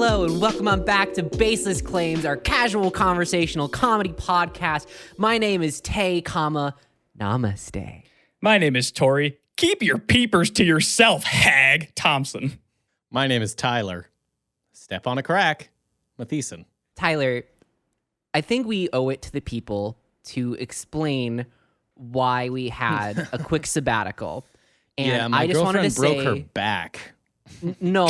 Hello, and welcome on back to Baseless Claims, our casual conversational comedy podcast. My name is Tay, namaste. My name is Tori. Keep your peepers to yourself, hag Thompson. My name is Tyler. Step on a crack, Matheson. Tyler, I think we owe it to the people to explain why we had a quick sabbatical. And yeah, my I just wanted to girlfriend broke say, her back. No,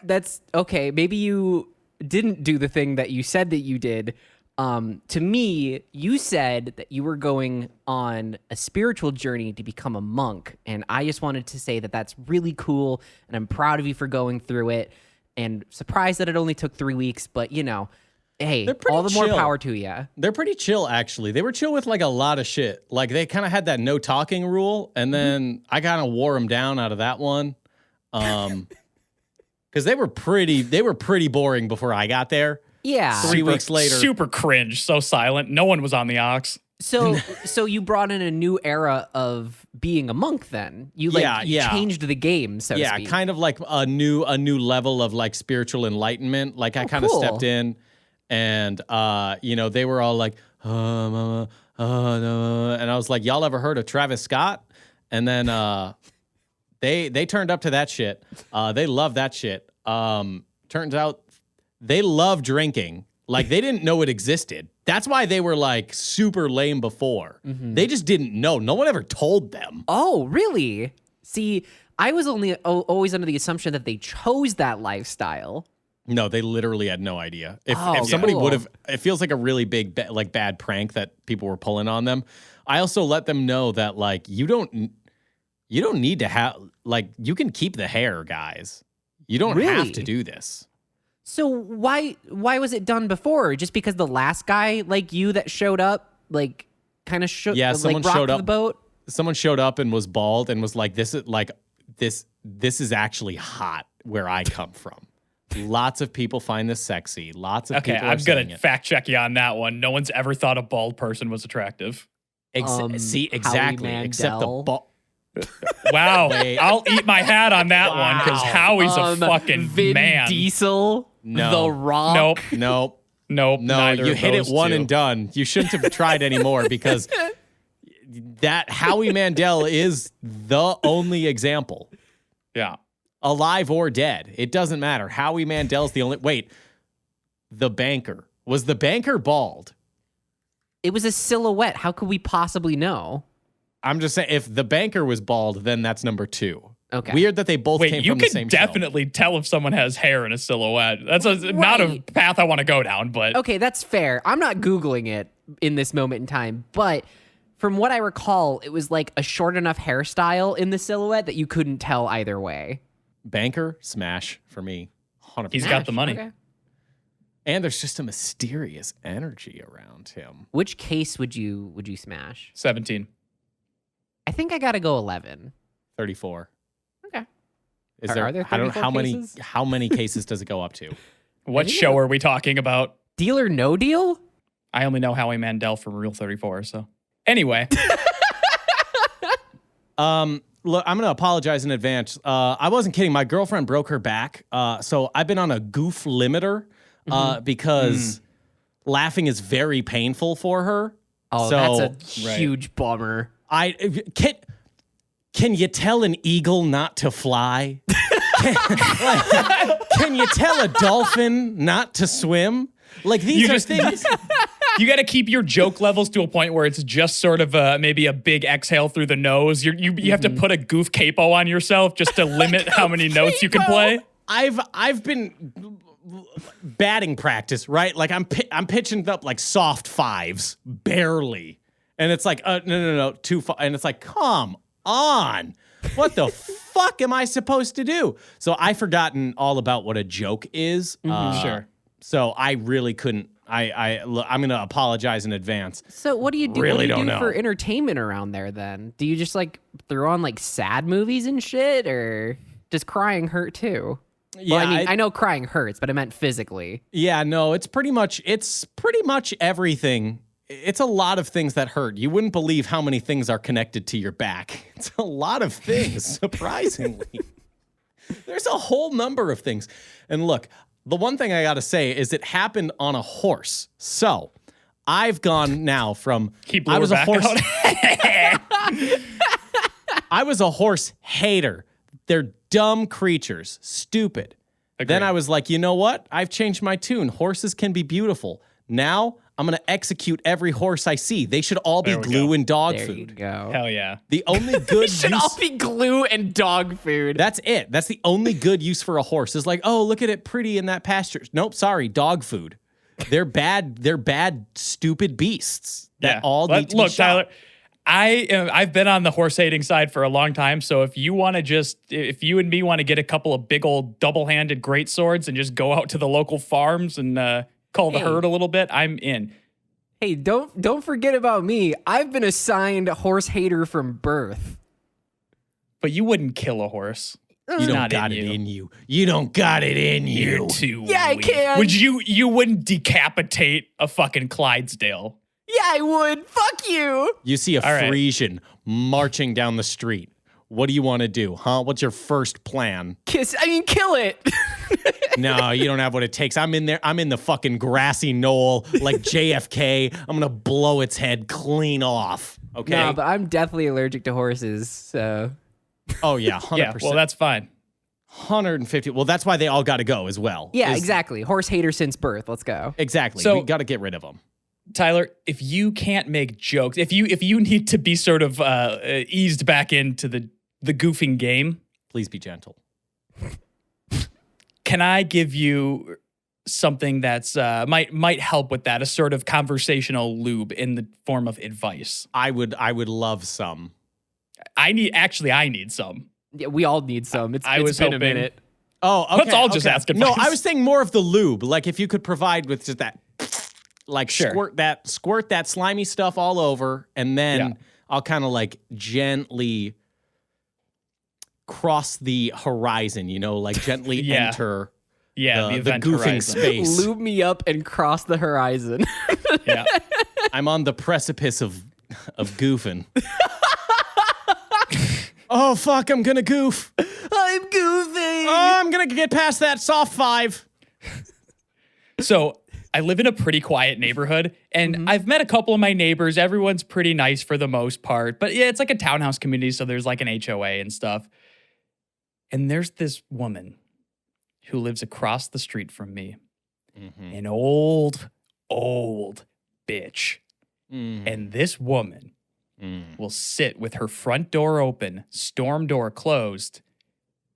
that's okay. Maybe you didn't do the thing that you said that you did. To me, you said that you were going on a spiritual journey to become a monk. And I just wanted to say that that's really cool. And I'm proud of you for going through it. And surprised that it only took 3 weeks. But, you know, hey, all the more power to you. They're pretty chill, actually. They were chill with, like, a lot of shit. Like, they kind of had that no talking rule. And then I kind of wore them down out of that one. Because they were pretty boring before I got there. Yeah. 3 weeks later. Super cringe, so silent. No one was on the ox. So you brought in a new era of being a monk then. You changed the game, so to speak. Yeah, kind of like a new level of like spiritual enlightenment. Like I kind of stepped in and they were all like, and I was like, y'all ever heard of Travis Scott? And then they turned up to that shit. They love that shit. Turns out they love drinking. Like, they didn't know it existed. That's why they were, like, super lame before. Mm-hmm. They just didn't know. No one ever told them. Oh, really? See, I was always under the assumption that they chose that lifestyle. No, they literally had no idea. If somebody would have, it feels like a really big, bad prank that people were pulling on them. I also let them know that, like, you don't need to have, like, you can keep the hair, guys. You don't have to do this. So why was it done before? Just because the last guy like you that showed up, like, kind of someone rocked showed up the boat? Someone showed up and was bald and was like, this is actually hot where I come from. Lots of people find this sexy. Lots of people are saying I'm gonna fact check you on that one. No one's ever thought a bald person was attractive. See, exactly. Except the bald. Wow, I'll eat my hat on that one because Howie's a fucking Vin man. Diesel, no. The Rock. Nope. No, you hit it one and done. You shouldn't have tried anymore because that Howie Mandel is the only example. Yeah. Alive or dead. It doesn't matter. Howie Mandel's the only... Wait. The banker. Was the banker bald? It was a silhouette. How could we possibly know? I'm just saying, if the banker was bald, then that's number 2. Okay. Weird that they both came from the same you can definitely tell if someone has hair in a silhouette. That's not a path I want to go down, but... Okay, that's fair. I'm not Googling it in this moment in time, but from what I recall, it was like a short enough hairstyle in the silhouette that you couldn't tell either way. Banker, smash for me. 100%. He's got the money. Okay. And there's just a mysterious energy around him. Which case would you smash? 17. I think I gotta go 11. 34. Okay. Is there? Are there I don't know 34 cases? how many cases does it go up to? What show are we talking about? Deal or No Deal? I only know Howie Mandel from Rule 34. So anyway, Look, I'm gonna apologize in advance. I wasn't kidding. My girlfriend broke her back, so I've been on a goof limiter because laughing is very painful for her. Oh, so, that's a huge bummer. Can you tell an eagle not to fly? Can you tell a dolphin not to swim? Like, these are things. You got to keep your joke levels to a point where it's just sort of maybe a big exhale through the nose. You have to put a goof capo on yourself just to limit how many notes you can play. I've been batting practice, right? Like I'm pitching up like soft 5s, barely. And it's like, no, 2 5. And it's like, come on. What the fuck am I supposed to do? So I've forgotten all about what a joke is. Sure. So I really couldn't. I'm going to apologize in advance. So what do you do? Really what do you don't do know. for entertainment around there then? Do you just like throw on like sad movies and shit, or does crying hurt too? Yeah, well, I mean, I know crying hurts, but I meant physically. Yeah, no, it's pretty much everything. It's a lot of things that hurt. You wouldn't believe how many things are connected to your back. It's a lot of things, surprisingly. There's a whole number of things. And look, The one thing I got to say is it happened on a horse. So I've gone now from I was a horse. I was a horse hater. They're dumb creatures, stupid. Agreed. Then I was like, you know what? I've changed my tune. Horses can be beautiful. Now I'm going to execute every horse I see. They should all be glue and dog There food. you go. Hell yeah. The only good Should use. all be glue and dog food. That's it. That's the only good use for a horse. Is like, oh, look at it pretty in that pasture. Nope, sorry, dog food. They're bad. They're bad, stupid beasts that all need to be shot. Tyler, I've been on the horse hating side for a long time. So if you and me want to get a couple of big old double-handed great swords and just go out to the local farms and cull the herd a little bit, I'm in. Hey, don't forget about me. I've been assigned horse hater from birth. But you wouldn't kill a horse. You don't got it in you. You don't got it in you. You're too Yeah, I weak. can. Would you wouldn't decapitate a fucking Clydesdale? Yeah, I would. Fuck you. You see a All right. Frisian marching down the street. What do you want to do, huh? What's your first plan? Kill it. No, you don't have what it takes. I'm in there. I'm in the fucking grassy knoll like JFK. I'm going to blow its head clean off. Okay? No, but I'm definitely allergic to horses, so. Oh, yeah, 100%. Yeah, well, that's fine. 150. Well, that's why they all got to go as well. Yeah, exactly. Horse hater since birth. Let's go. Exactly. So- we got to get rid of them. Tyler, if you can't make jokes, if you need to be sort of eased back into the goofing game, Please be gentle. can I give you something that's might help with that, a sort of conversational lube in the form of advice? I would love some. I need some. Yeah, we all need some. It's I was been a hoping- minute. Oh, okay. Let's all just okay. ask No, advice. I was saying more of the lube. Like if you could provide with just that, like Sure. squirt that slimy stuff all over, and then Yeah. I'll kind of like gently cross the horizon. Like gently Yeah. enter Yeah, the the event goofing horizon. space. Lube me up and cross the horizon. Yeah. I'm on the precipice of goofing. Oh fuck! I'm gonna goof. I'm goofing. Oh, I'm gonna get past that soft 5. So I live in a pretty quiet neighborhood, and I've met a couple of my neighbors. Everyone's pretty nice for the most part. But yeah, it's like a townhouse community, so there's like an HOA and stuff. And there's this woman who lives across the street from me. An old bitch. And this woman will sit with her front door open, storm door closed,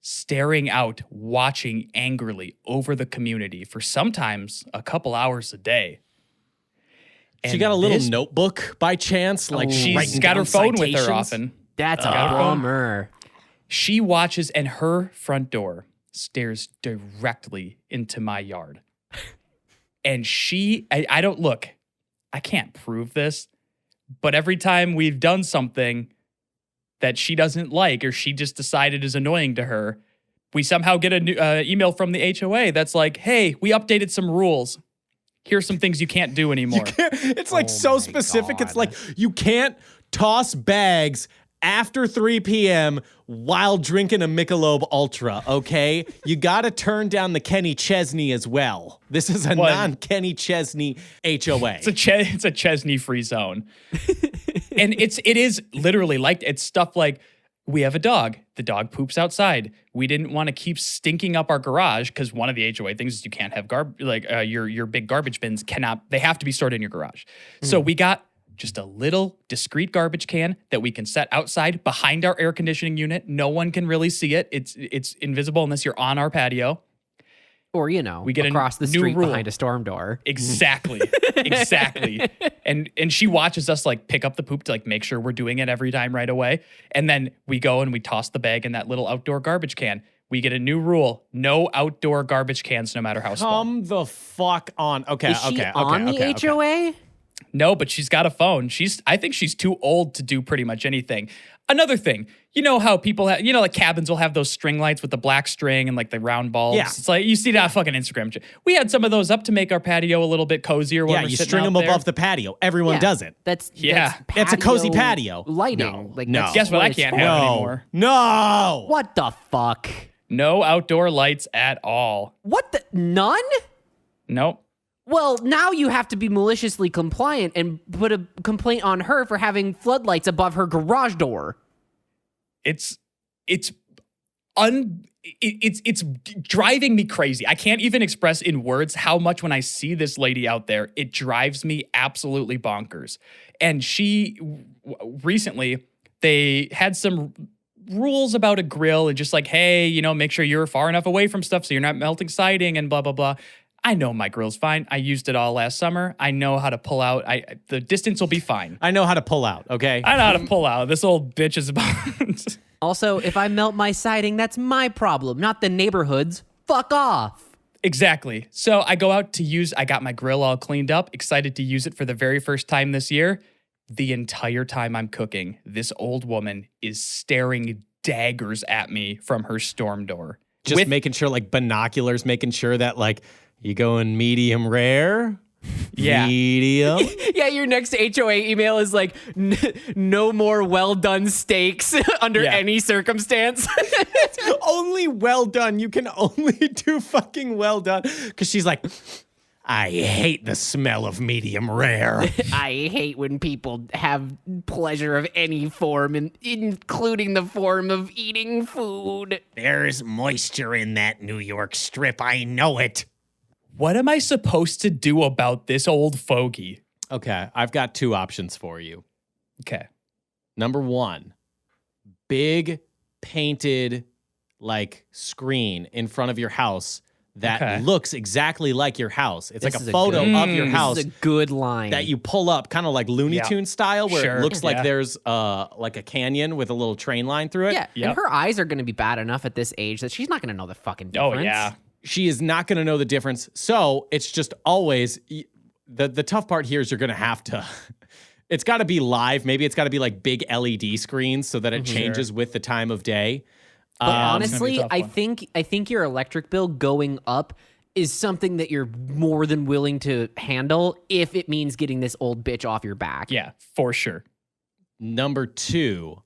staring out, watching angrily over the community for sometimes a couple hours a day. She And got a little this- notebook by chance, like She's writing got her down phone with her citations? often. That's a got her phone. bummer. She watches, and her front door stares directly into my yard. And I don't look, I can't prove this, but every time we've done something that she doesn't like or she just decided is annoying to her, we somehow get a new email from the HOA that's like, hey, we updated some rules. Here's some things you can't do anymore. It's like so specific. It's like you can't toss bags after 3 p.m. while drinking a Michelob Ultra, okay? You got to turn down the Kenny Chesney as well. This is a non-Kenny Chesney HOA. It's a Chesney free zone. And it is literally like, it's stuff like, we have a dog. The dog poops outside. We didn't want to keep stinking up our garage because one of the HOA things is you can't have your big garbage bins they have to be stored in your garage. So we got just a little discreet garbage can that we can set outside behind our air conditioning unit. No one can really see it. It's invisible unless you're on our patio. Or, We get a across the new street rule. behind a storm door. Exactly. Exactly. And she watches us like pick up the poop to like make sure we're doing it every time right away. And then we go and we toss the bag in that little outdoor garbage can. We get a new rule. No outdoor garbage cans, no matter how small. Come the fuck on. Okay, Is she okay, on okay, the HOA? No, but she's got a phone. I think she's too old to do pretty much anything. Another thing, you know how people have, like cabins will have those string lights with the black string and like the round bulbs. Yeah. It's like, you see that fucking Instagram. We had some of those up to make our patio a little bit cozier when Yeah, we're you sitting string out them there. above the patio. Everyone does it. That's It's a cozy patio. lighting. No, Like no. that's Guess what I it's can't for. have No. anymore? No. What the fuck? No outdoor lights at all. What the? None? Nope. Well, now you have to be maliciously compliant and put a complaint on her for having floodlights above her garage door. It's driving me crazy. I can't even express in words how much when I see this lady out there, it drives me absolutely bonkers. And she recently, they had some rules about a grill and just like, hey, you know, make sure you're far enough away from stuff so you're not melting siding and blah, blah, blah. I know my grill's fine. I used it all last summer. I know how to pull out. The distance will be fine. I know how to pull out, okay? I know how to pull out. This old bitch is about... Also, if I melt my siding, that's my problem, not the neighborhood's. Fuck off. Exactly. So I go out to I got my grill all cleaned up, excited to use it for the very first time this year. The entire time I'm cooking, this old woman is staring daggers at me from her storm door. Just making sure, like, binoculars, making sure that, like, you going medium rare? Yeah. Medium? Yeah, your next HOA email is like, no more well-done steaks under any circumstance. Only well done. You can only do fucking well done. Because she's like, I hate the smell of medium rare. I hate when people have pleasure of any form, including the form of eating food. There's moisture in that New York strip. I know it. What am I supposed to do about this old fogey? Okay, I've got two options for you. Okay. Number one, big painted like screen in front of your house that looks exactly like your house. It's like a photo of your house. This is a good line. That you pull up kind of like Looney Tunes style where it looks like there's like a canyon with a little train line through it. Yeah, and her eyes are going to be bad enough at this age that she's not going to know the fucking difference. Oh, yeah. She is not going to know the difference. So it's just always, the tough part here is you're going to have to, it's got to be live. Maybe it's got to be like big LED screens so that it changes with the time of day. But honestly, I think your electric bill going up is something that you're more than willing to handle if it means getting this old bitch off your back. Yeah, for sure. Number two,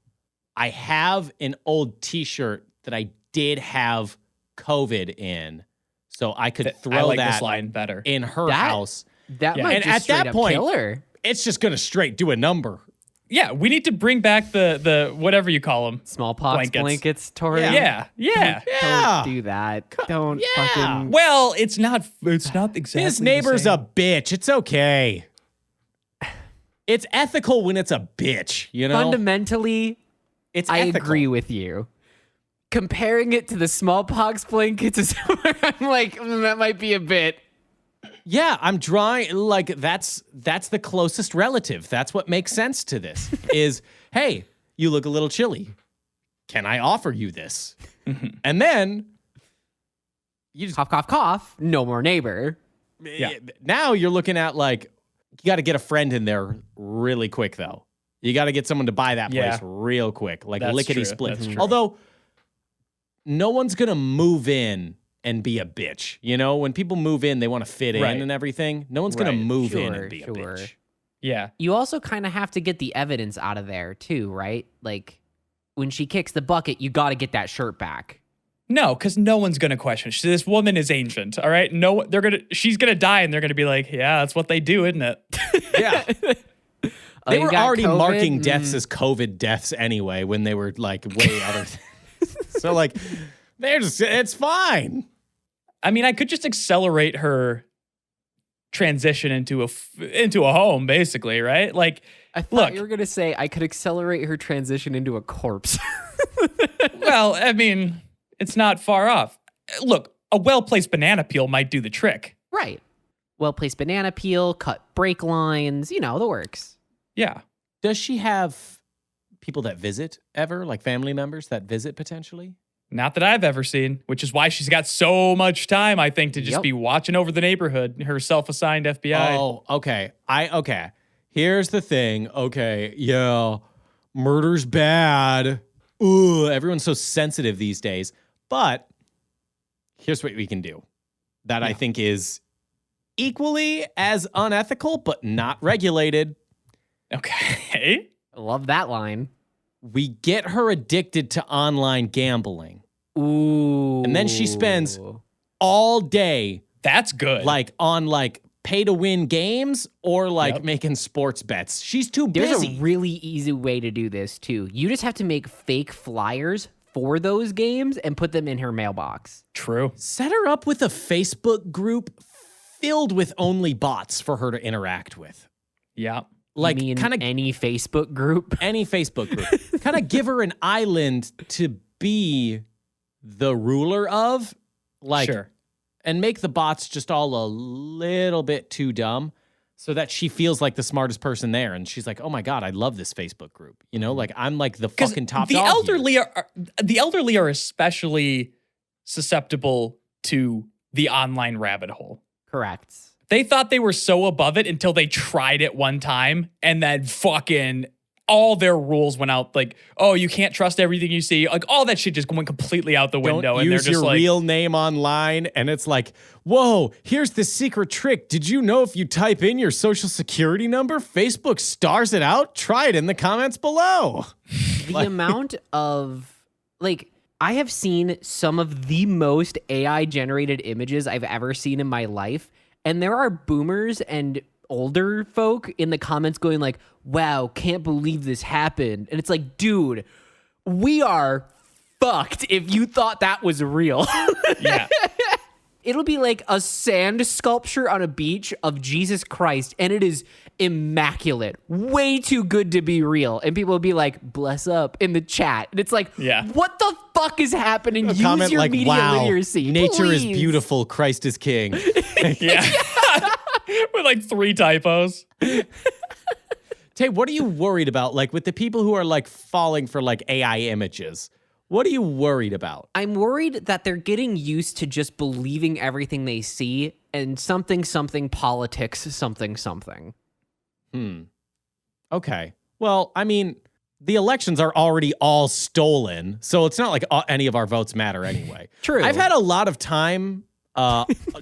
I have an old t-shirt that I did have COVID in. So I could throw I like that this line better. in her house. That might And just at straight that up point, kill her. it's just going to straight do a number. Yeah, we need to bring back the whatever you call them. Smallpox blankets, Tori. Yeah. Don't do that. Don't fucking... Well, it's not exactly His neighbor's the a bitch. It's okay. It's ethical when it's a bitch, you know? Fundamentally, I ethical. agree with you. Comparing it to the smallpox blankets is where I'm like, that might be a bit. Yeah, I'm drawing, like, that's the closest relative. That's what makes sense to this, is, hey, you look a little chilly. Can I offer you this? And then, you just, Cough, cough, cough. No more neighbor. now you're looking at, like, you got to get a friend in there really quick, though. You got to get someone to buy that place real quick, like That's lickety-split. true. Although, no one's going to move in and be a bitch. You know, when people move in, they want to fit in and everything. No one's going to move in and be a bitch. Yeah. You also kind of have to get the evidence out of there too, right? Like when she kicks the bucket, you got to get that shirt back. No, because no one's gonna question. This woman is ancient. All right. No, she's gonna die, and they're gonna be like, "Yeah, that's what they do, isn't it?" Yeah. Oh, They you were got already COVID? marking deaths as COVID deaths anyway when they were like way other things. So like, it's fine. I mean, I could just accelerate her transition into a home, basically, right? Like, I thought you were going to say I could accelerate her transition into a corpse. well, I mean, it's not far off. Look, a well-placed banana peel might do the trick. Right. Well-placed banana peel, cut brake lines, you know, the works. Yeah. Does she have people that visit ever, like family members that visit potentially? Not that I've ever seen, which is why she's got so much time, I think, to just be watching over the neighborhood, her self-assigned FBI. Oh, okay. Okay. Here's the thing. Okay, yeah, murder's bad. Ooh, everyone's so sensitive these days. But here's what we can do that I think is equally as unethical, but not regulated. Okay. I love that line. We get her addicted to online gambling. Ooh. And then she spends all day That's good. like on like pay to win games or like making sports bets. She's too busy. There's a really easy way to do this too. You just have to make fake flyers for those games and put them in her mailbox. True. Set her up with a Facebook group filled with only bots for her to interact with. Yeah. Like kind of any Facebook group. Any Facebook group. Kind of give her an island to be the ruler of. Like, Sure. And make the bots just all a little bit too dumb so that she feels like the smartest person there. And she's like, oh my God, I love this Facebook group. You know, like I'm like the fucking top dog here. The elderly are especially susceptible to the online rabbit hole. Correct. They thought they were so above it until they tried it one time, and then fucking all their rules went out. Like, oh, you can't trust everything you see. Like all that shit just going completely out the window. Don't and use they're just your like, real name online, and it's like, whoa, here's the secret trick. Did you know if you type in your social security number, Facebook stars it out? Try it in the comments below. The amount of, like, I have seen some of the most AI-generated images I've ever seen in my life, and there are boomers and older folk in the comments going like, wow, can't believe this happened. And it's like, dude, we are fucked if you thought that was real. yeah. It'll be like a sand sculpture on a beach of Jesus Christ, and it is immaculate. Way too good to be real. And people will be like, bless up in the chat. And it's like, what the fuck is happening? Use Comment your like, media wow, literacy. nature is please. beautiful. Christ is king. Yeah. With like 3 typos. Tay, what are you worried about? Like with the people who are like falling for like AI images, what are you worried about? I'm worried that they're getting used to just believing everything they see and something politics, something. Okay. Well, I mean, the elections are already all stolen, so it's not like any of our votes matter anyway. True. I've had a lot of time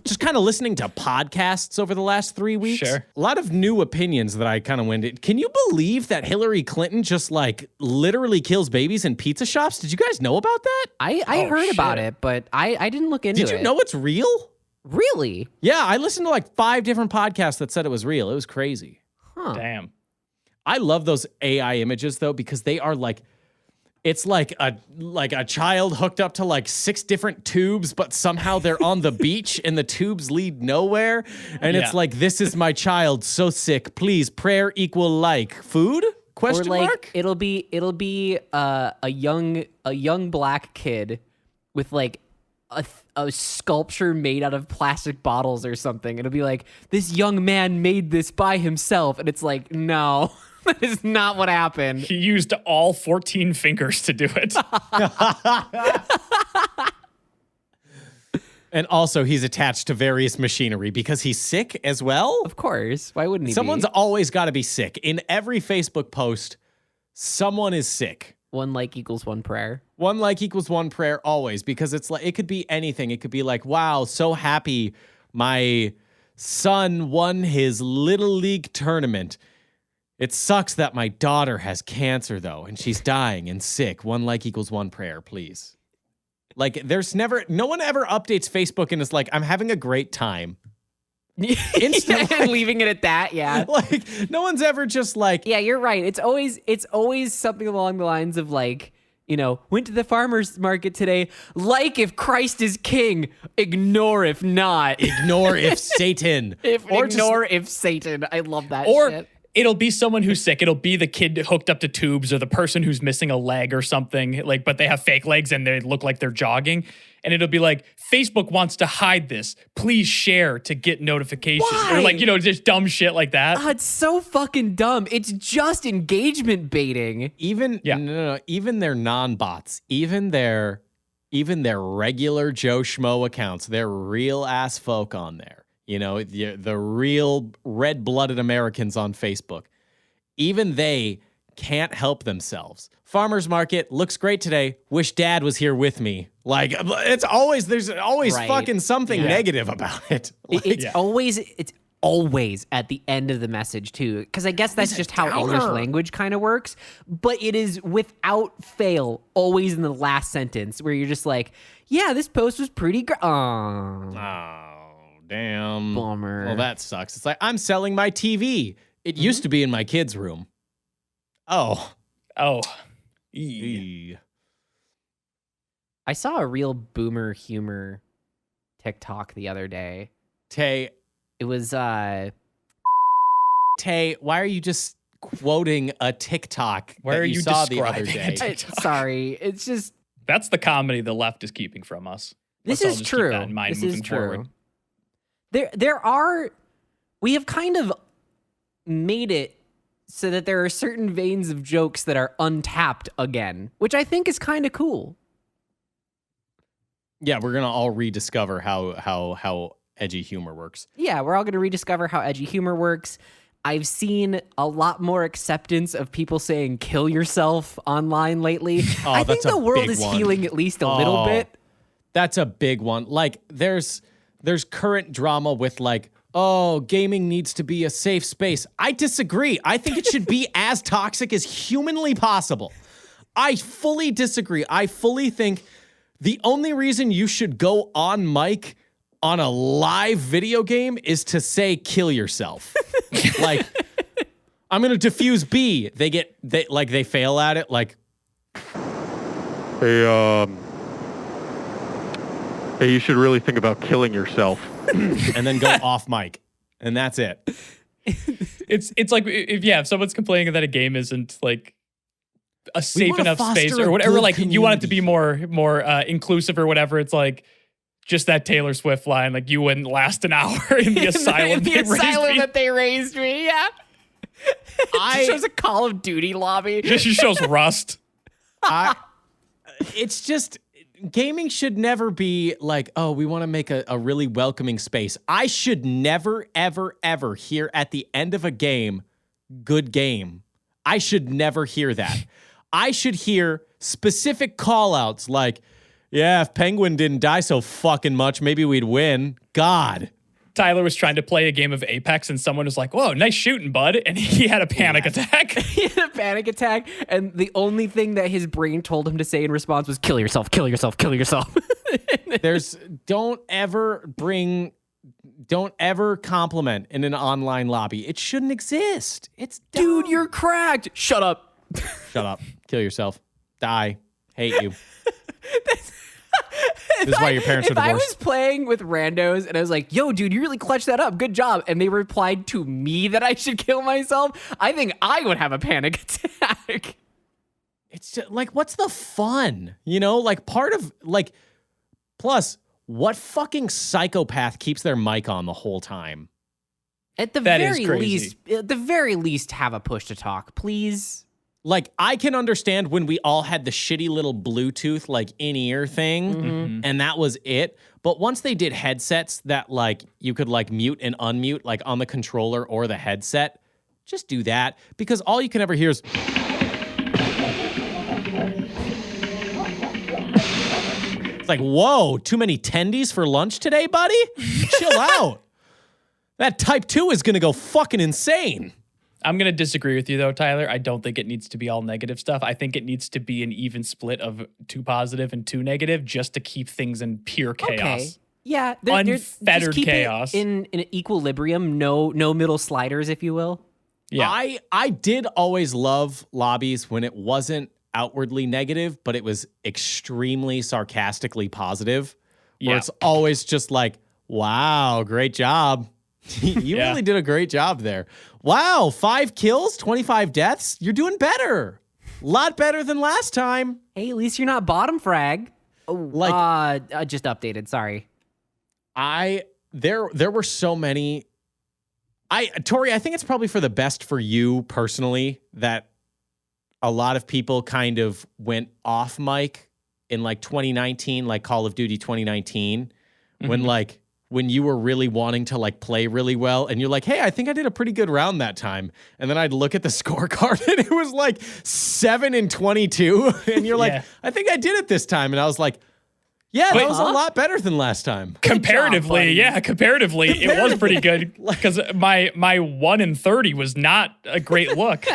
just kind of listening to podcasts over the last 3 weeks. Sure. A lot of new opinions that I kind of went in. Can you believe that Hillary Clinton just like literally kills babies in pizza shops? Did you guys know about that? I heard about it, but I didn't look into it. Did you know it's real? Really? Yeah, I listened to like 5 different podcasts that said it was real. It was crazy. Huh. Damn. I love those AI images though, because they are like, it's like a child hooked up to like 6 different tubes, but somehow they're on the beach and the tubes lead nowhere. And it's like, this is my child, so sick. Please, prayer equal like food? Question or like mark? it'll be a young black kid with like a sculpture made out of plastic bottles or something. It'll be like, this young man made this by himself, and it's like, no. That is not what happened. He used all 14 fingers to do it. And also, he's attached to various machinery because he's sick as well. Of course. Why wouldn't he Someone's be? always got to be sick. In every Facebook post, someone is sick. 1 like equals 1 prayer. 1 like equals 1 prayer always, because it's like, it could be anything. It could be like, wow, so happy my son won his Little League tournament. It sucks that my daughter has cancer, though, and she's dying and sick. 1 like equals 1 prayer, please. Like, no one ever updates Facebook and is like, I'm having a great time. And leaving it at that, yeah. Like, no one's ever just like, Yeah, you're right. It's always something along the lines of like, you know, went to the farmer's market today. Like if Christ is king, ignore if not. ignore if Satan. If Satan. I love that Or shit. it'll be someone who's sick. It'll be the kid hooked up to tubes or the person who's missing a leg or something, like, but they have fake legs and they look like they're jogging. And it'll be like, Facebook wants to hide this. Please share to get notifications. Why? Or like, you know, just dumb shit like that. It's so fucking dumb. It's just engagement baiting. Even even their non-bots, even their regular Joe Schmo accounts, they're real ass folk on there. You know, the real red-blooded Americans on Facebook. Even they can't help themselves. Farmer's market looks great today. Wish Dad was here with me. Like, there's always Right. fucking something negative about it. Like, It's always at the end of the message too, because I guess that's just how English language kind of works. But it is without fail always in the last sentence where you're just like, yeah, this post was pretty great. Oh, damn. Bummer. Well, that sucks. It's like, I'm selling my TV. It used to be in my kid's room. Oh. Eee. I saw a real boomer humor TikTok the other day. Tay, It was why are you just quoting a TikTok Why that are you saw the other describing day? it? sorry, it's just That's the comedy the left is keeping from us. this Let's all is just true. Keep that in mind This moving is true. forward. We have kind of made it so that there are certain veins of jokes that are untapped again, which I think is kind of cool. Yeah, we're gonna all rediscover how edgy humor works. Yeah, we're all going to rediscover how edgy humor works. I've seen a lot more acceptance of people saying "kill yourself" online lately. I think that's a the world big is one. healing at least a little bit. That's a big one. Like there's current drama with like, oh, gaming needs to be a safe space. I disagree. I think it should be as toxic as humanly possible. I fully disagree. I fully think the only reason you should go on mic on a live video game is to say kill yourself. Like, I'm gonna defuse B. They fail at it. Like, Hey, you should really think about killing yourself. and then go off mic, and that's it. It's like if someone's complaining that a game isn't like a safe wanna enough space foster or a whatever, good like you want it to be community. more inclusive or whatever. It's like just that Taylor Swift line, like you wouldn't last an hour in the asylum. The they raised asylum me. that they raised me. Yeah, it shows a Call of Duty lobby. Just shows Rust. It's just gaming should never be like, oh, we want to make a really welcoming space. I should never, ever, ever hear at the end of a game, good game. I should never hear that. I should hear specific call outs like, yeah, if Penguin didn't die so fucking much, maybe we'd win. God. Tyler was trying to play a game of Apex and someone was like, whoa, nice shooting, bud. And he had a panic attack. He had a panic attack, and the only thing that his brain told him to say in response was "kill yourself, kill yourself, kill yourself." Don't ever compliment in an online lobby. It shouldn't exist. It's dumb. Dude, you're cracked. Shut up. Shut up. Kill yourself. Die. Hate you. This is why your parents are If I divorced. was playing with randos and I was like, yo, dude, you really clutched that up. Good job. And they replied to me that I should kill myself, I think I would have a panic attack. It's just like, what's the fun? You know, like part of like, plus, what fucking psychopath keeps their mic on the whole time? At the That is very least, have a push to talk, please. Like, I can understand when we all had the shitty little Bluetooth, like, in-ear thing, and that was it. But once they did headsets that, like, you could, like, mute and unmute, like, on the controller or the headset, just do that. Because all you can ever hear is... It's like, whoa, too many tendies for lunch today, buddy? Chill out. That Type 2 is going to go fucking insane. I'm going to disagree with you, though, Tyler. I don't think it needs to be all negative stuff. I think it needs to be an even split of 2 positive and 2 negative just to keep things in pure chaos. Okay. Yeah. Unfettered just keep chaos. It in an equilibrium, no middle sliders, if you will. Yeah. I did always love lobbies when it wasn't outwardly negative, but it was extremely sarcastically positive. Where Yeah. it's always just like, wow, great job. You Yeah. really did a great job there. Wow, 5 kills, 25 deaths. You're doing better. A lot better than last time. Hey, at least you're not bottom frag. Oh, Like- I just updated. Sorry. There were so many. Tori, I think it's probably for the best for you personally that a lot of people kind of went off mic in like 2019, like Call of Duty 2019, when you were really wanting to like play really well and you're like, hey, I think I did a pretty good round that time. And then I'd look at the scorecard and it was like 7 and 22. And you're like, Yeah. I think I did it this time. And I was like, Yeah, that was a lot better than last time. Comparatively, job, comparatively, it was pretty good because my 1 in 30 was not a great look.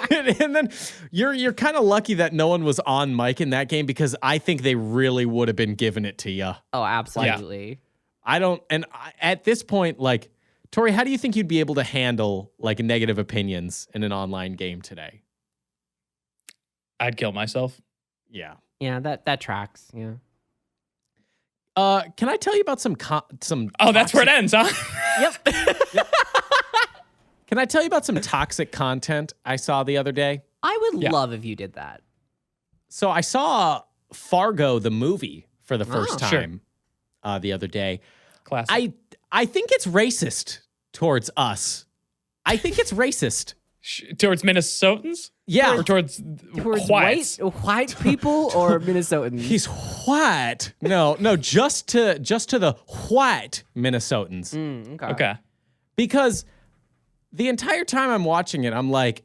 And then you're kind of lucky that no one was on mic in that game because I think they really would have been giving it to you. Oh, absolutely. At this point, like, Tori, how do you think you'd be able to handle like negative opinions in an online game today? I'd kill myself. Yeah. Yeah, that tracks. Yeah. Can I tell you about some Oh, that's where it ends, huh? Yep. Can I tell you about some toxic content I saw the other day? I would love if you did that. So I saw Fargo the movie for the first Sure. time the other day. Classic. I think it's racist towards us. I think it's racist. Towards Minnesotans? Yeah. Or towards whites? white people or Minnesotans? He's white. No, just to the white Minnesotans. Okay. Because the entire time I'm watching it, I'm like,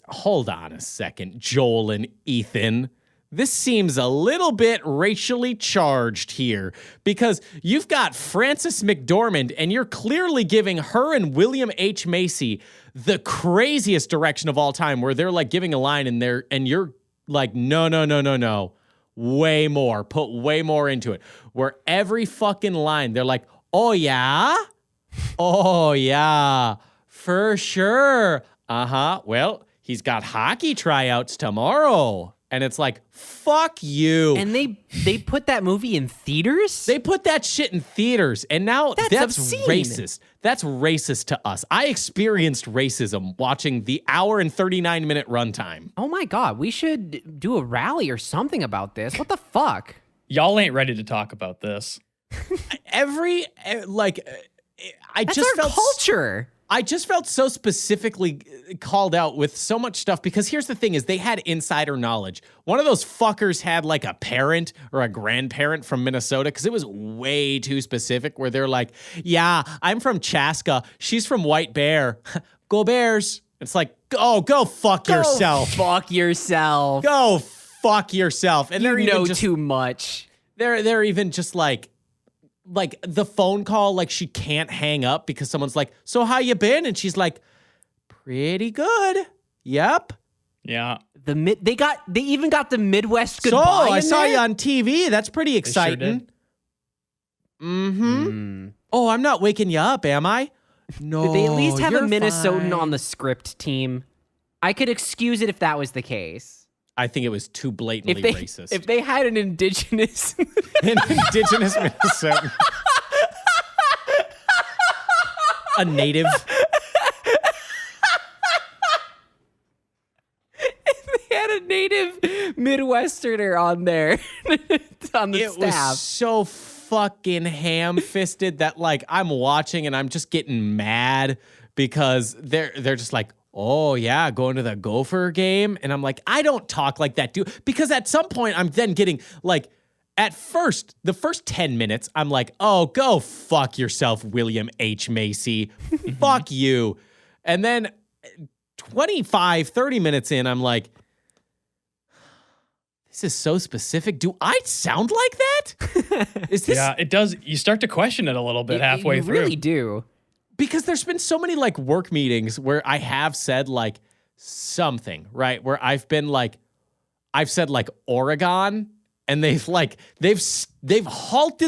hold on a second, Joel and Ethan. This seems a little bit racially charged here because you've got Frances McDormand and you're clearly giving her and William H. Macy the craziest direction of all time where they're like giving a line and you're like, no. Way more. Put way more into it. Where every fucking line, they're like, oh yeah? Oh yeah, for sure. Uh-huh. Well, he's got hockey tryouts tomorrow. And it's like, fuck you. And they put that movie in theaters? They put that shit in theaters. And now that's obscene. racist. That's racist to us. I experienced racism watching the hour and 39-minute runtime. Oh my God, we should do a rally or something about this. What the fuck? Y'all ain't ready to talk about this. That's our culture. I just felt so specifically called out with so much stuff because here's the thing is they had insider knowledge. One of those fuckers had like a parent or a grandparent from Minnesota because it was way too specific where they're like, yeah, I'm from Chaska. She's from White Bear. Go Bears. It's like, go fuck yourself. Fuck yourself. Go fuck yourself. And they're You know even just, too much. they're even just like the phone call, like she can't hang up because someone's like, so how you been? And she's like, pretty good. Yep. Yeah. They even got the Midwest goodbye. So I in saw there? you on TV. That's pretty They sure exciting. did. Mm-hmm. Oh, I'm not waking you up, am I? No. Did they at least have a you're Minnesotan fine. on the script team? I could excuse it if that was the case. I think it was too blatantly racist. If they had an indigenous An indigenous Minnesotan. A native. they had a native Midwesterner on there on the It staff. was so fucking ham-fisted that like I'm watching and I'm just getting mad because they're just like, oh yeah, going to the Gopher game. And I'm like, I don't talk like that, dude. Because at some point I'm then getting like, at first, the first 10 minutes, I'm like, oh, go fuck yourself, William H. Macy. Fuck you. And then 25, 30 minutes in, I'm like, this is so specific. Do I sound like that? Is this? Yeah, it does. You start to question it a little bit halfway you through. really do. Because there's been so many like work meetings where I have said like something, right? Where I've said like Oregon and they've halted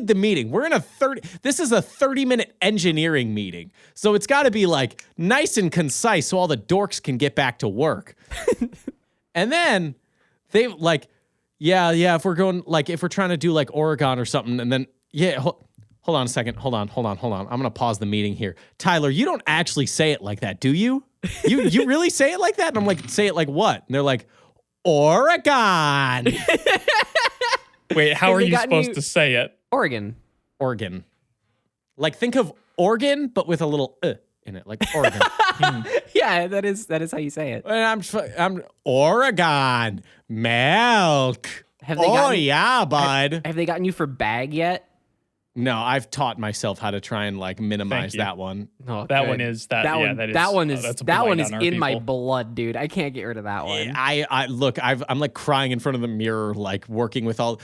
the meeting. This is a 30-minute engineering meeting. So it's got to be like nice and concise so all the dorks can get back to work. And then they like, yeah, if we're trying to do like Oregon or something and then hold on a second. Hold on. I'm going to pause the meeting here. Tyler, you don't actually say it like that, do you? You really say it like that? And I'm like, say it like what? And they're like, Oregon. Wait, how Have are they you gotten supposed you- to say it? Oregon. Like think of Oregon, but with a little in it, like Oregon. Yeah, that is how you say it. And I'm Oregon milk. Have they gotten- yeah, bud. Have they gotten you for bag yet? No, I've taught myself how to try and like minimize you. that one. Oh, That good. one is that. That yeah, one. that is. That one is. That's a That one blight is on our in my people. blood, dude. I can't get rid of that one. I look, I'm like crying in front of the mirror, like working with all.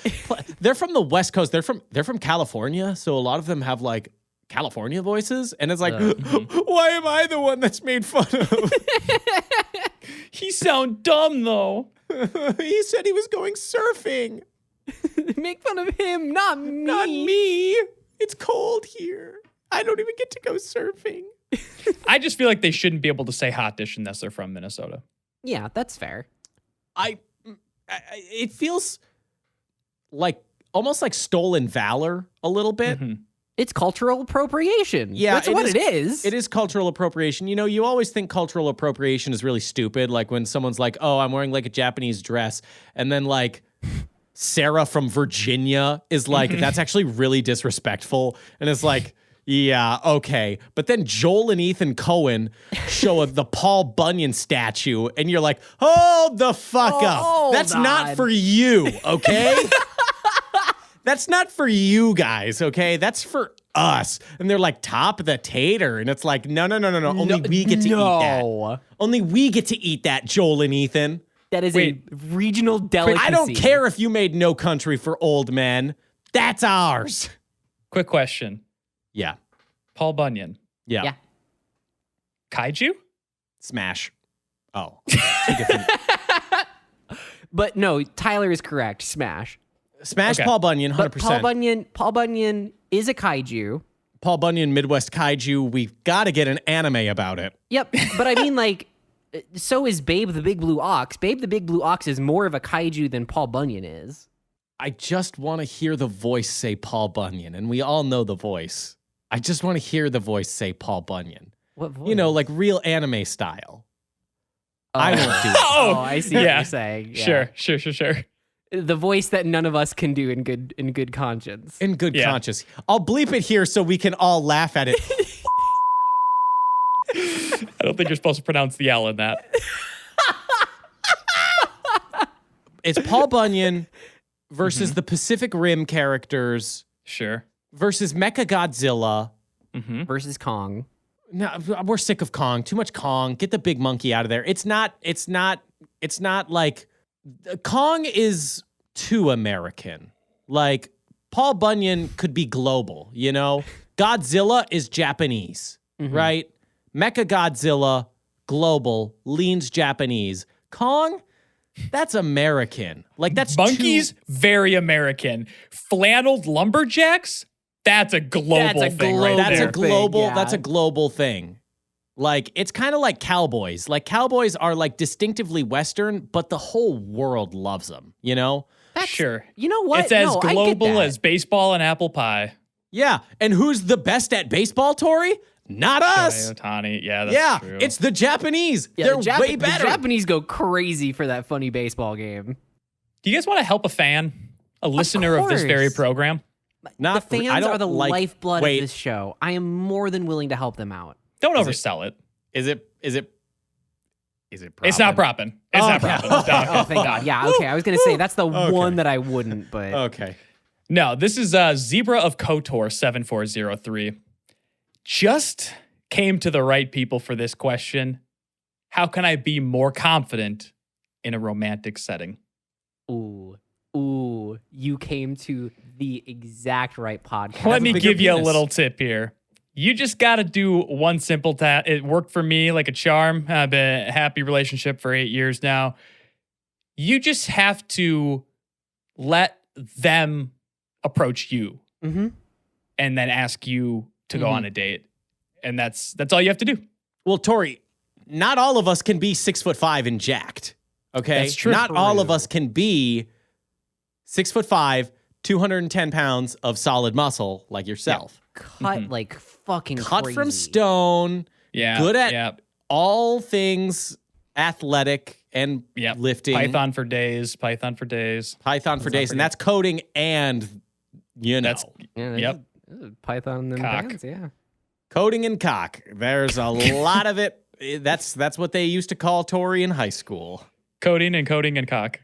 They're from the West Coast. They're from California, so a lot of them have like California voices, and it's like, why am I the one that's made fun of? He sound dumb though. He said he was going surfing. Make fun of him, not me. Not me. It's cold here. I don't even get to go surfing. I just feel like they shouldn't be able to say hot dish unless they're from Minnesota. Yeah, that's fair. It feels like almost like stolen valor a little bit. Mm-hmm. It's cultural appropriation. Yeah, that's what it is. It is cultural appropriation. You know, you always think cultural appropriation is really stupid. Like when someone's like, oh, I'm wearing like a Japanese dress. And then like Sarah from Virginia is like, that's actually really disrespectful. And it's like, yeah, okay. But then Joel and Ethan Coen show the Paul Bunyan statue. And you're like, hold the fuck up. That's not for you, okay? That's not for you guys, okay? That's for us. And they're like, top of the tater. And it's like, no. Only we get to eat that. Only we get to eat that, Joel and Ethan. That is a regional delicacy. I don't care if you made No Country for Old Men. That's ours. Quick question. Yeah. Paul Bunyan. Yeah. Kaiju? Smash. Oh. Two different. But no, Tyler is correct. Smash. Smash Okay. Paul Bunyan, 100%. But Paul Bunyan is a kaiju. Paul Bunyan, Midwest Kaiju. We've got to get an anime about it. Yep. But I mean, like, so is Babe the Big Blue Ox. Babe the Big Blue Ox is more of a kaiju than Paul Bunyan is. I just want to hear the voice say Paul Bunyan, and we all know the voice. I just want to hear the voice say Paul Bunyan. What voice? You know, like real anime style. I won't do it. Oh, I see what Yeah. you're saying. Yeah. Sure. The voice that none of us can do in good conscience. In good Yeah. conscience. I'll bleep it here so we can all laugh at it. I don't think you're supposed to pronounce the L in that. It's Paul Bunyan versus the Pacific Rim characters Sure. versus Mechagodzilla. Versus Kong. No, we're sick of Kong. Too much Kong. Get the big monkey out of there. It's not like Kong is too American. Like Paul Bunyan could be global, you know? Godzilla is Japanese, right? Mechagodzilla, global, leans Japanese. Kong, that's American. Like that's Monkeys, very American. Flanneled lumberjacks, that's a global thing right That's there. a global. yeah. That's a global thing. Like it's kind of like cowboys. Like cowboys are like distinctively Western, but the whole world loves them. You know? Sure. You know what? It's as No, I get global that. as baseball and apple pie. Yeah. And who's the best at baseball, Tori? Not us. Ohtani. Yeah, that's true. It's the Japanese. Yeah, They're way better. The Japanese go crazy for that funny baseball game. Do you guys want to help a fan? A listener of this very course. program? Not The I fans don't are the like- lifeblood wait, of this show. I am more than willing to help them out. Don't oversell it. Is it? It's not propping. It's not propping. No. Oh, thank God. Yeah, okay. I was going to say that's the one that I wouldn't, but Okay. No, this is Zebra of KOTOR 7403. Just came to the right people for this question. How can I be more confident in a romantic setting? ooh, you came to the exact right podcast. Let me bigger give you a penis. little tip here. You just got to do one simple task. It worked for me like a charm. I've been in a happy relationship for 8 years now. You just have to let them approach you Mhm. and then ask you to go on a date. And that's all you have to do. Well, Tori, not all of us can be 6'5" and jacked. Okay, That's true. Not all of us can be 6'5", 210 pounds of solid muscle like yourself. Cut like fucking Cut crazy. from stone. Yeah. Good at yeah. all things athletic and Yep. lifting. Python for days. Python for days. Python for days, and that's coding and That's Yeah, Yep. this is Python and them Cock. bands, yeah. coding and cock. There's a lot of it. That's what they used to call Tori in high school. coding and cock.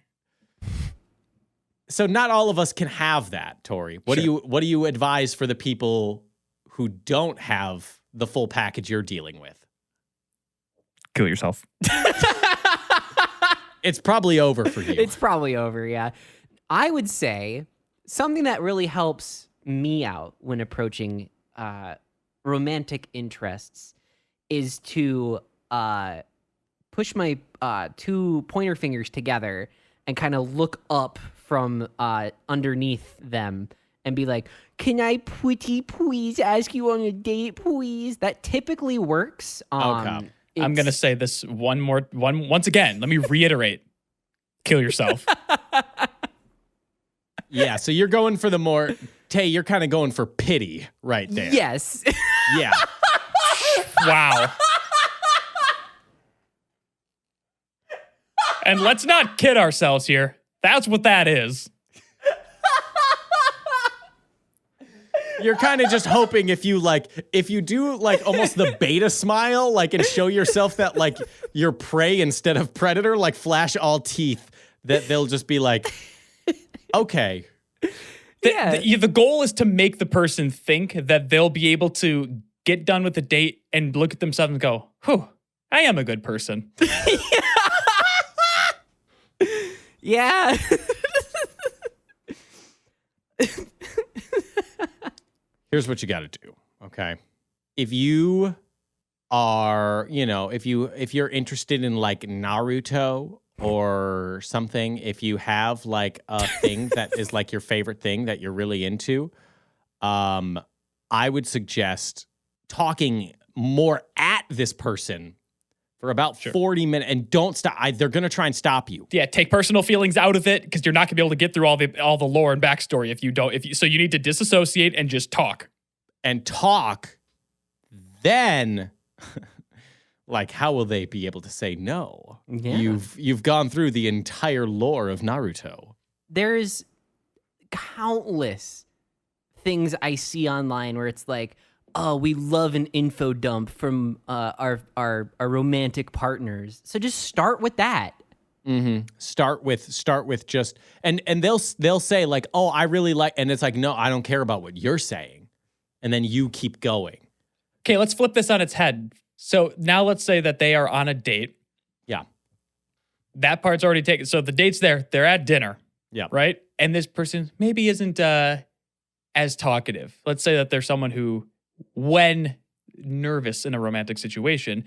So not all of us can have that, Tori. What do you advise for the people who don't have the full package you're dealing with? Kill yourself. It's probably over for you. It's probably over, yeah. I would say something that really helps me out when approaching romantic interests is to push my two pointer fingers together and kind of look up from underneath them and be like, can I please ask you on a date, please? That typically works. Okay. I'm going to say this once again. Let me reiterate. Kill yourself. Yeah, so you're going for the more... Tay, you're kind of going for pity right there. Yes. Yeah. Wow. And let's not kid ourselves here. That's what that is. You're kind of just hoping if you do like almost the beta smile, like, and show yourself that like you're prey instead of predator, like flash all teeth, that they'll just be like, okay. The goal is to make the person think that they'll be able to get done with the date and look at themselves and go, whew, I am a good person. Yeah. Here's what you got to do, okay? If you are, if you're interested in like Naruto or something, if you have like a thing that is like your favorite thing that you're really into, I would suggest talking more at this person for about 40 minutes and don't stop. They're going to try and stop you. Yeah, take personal feelings out of it because you're not going to be able to get through all the lore and backstory if you don't. So you need to disassociate and just talk. And talk, then like how will they be able to say no? Yeah. You've gone through the entire lore of Naruto. There's countless things I see online where it's like, oh, we love an info dump from our romantic partners. So just start with that. Mm-hmm. Start with just and they'll say like, oh, I really like, and it's like, no, I don't care about what you're saying. And then you keep going. Okay, let's flip this on its head. So now let's say that they are on a date. Yeah. That part's already taken. So the date's there. They're at dinner. Yeah. Right? And this person maybe isn't as talkative. Let's say that they're someone who, when nervous in a romantic situation,